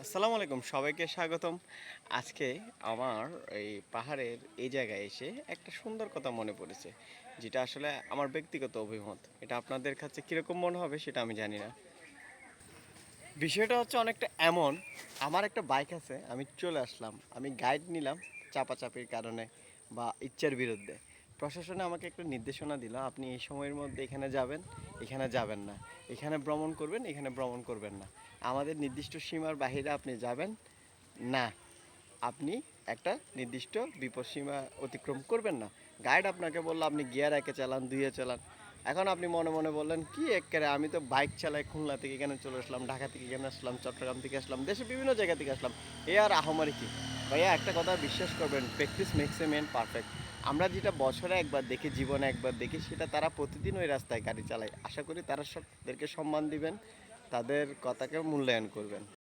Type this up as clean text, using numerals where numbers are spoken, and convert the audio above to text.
আসসালামু আলাইকুম, সবাইকে স্বাগতম। আজকে আমার এই পাহাড়ের এই জায়গায় এসে একটা সুন্দর কথা মনে পড়েছে, যেটা আসলে আমার ব্যক্তিগত অভিমত। এটা আপনাদের কাছে কীরকম মনে হবে সেটা আমি জানি না। বিষয়টা হচ্ছে অনেকটা এমন, আমার একটা বাইক আছে, আমি চলে আসলাম, আমি গাইড নিলাম চাপাচাপির কারণে বা ইচ্ছার বিরুদ্ধে। প্রশাসনে আমাকে একটা নির্দেশনা দিল, আপনি এই সময়ের মধ্যে এখানে যাবেন, এখানে যাবেন না, এখানে ভ্রমণ করবেন, এখানে ভ্রমণ করবেন না। আমাদের নির্দিষ্ট সীমার বাহিরে আপনি যাবেন না, আপনি একটা নির্দিষ্ট বিপদসীমা অতিক্রম করবেন না। গাইড আপনাকে বললো আপনি গিয়ার একে চালান, দুইয়ে চালান। এখন আপনি মনে মনে বললেন কি একেবারে, আমি তো বাইক চালাই, খুলনা থেকে এখানে চলে আসলাম, ঢাকা থেকে এখানে আসলাম, চট্টগ্রাম থেকে আসলাম, দেশে বিভিন্ন জায়গা থেকে আসলাম, এ আর আহামরি কি? ভাইয়া একটা কথা বিশ্বাস করবেন, practice makes a man perfect. আমরা যেটা বছরে একবার দেখি, জীবনে একবার দেখি, সেটা তারা প্রতিদিন ওই রাস্তায় গাড়ি চালায়। আশা করি তারা সবদেরকে সম্মান দিবেন, তাদের কথাকে মূল্যায়ন করবেন।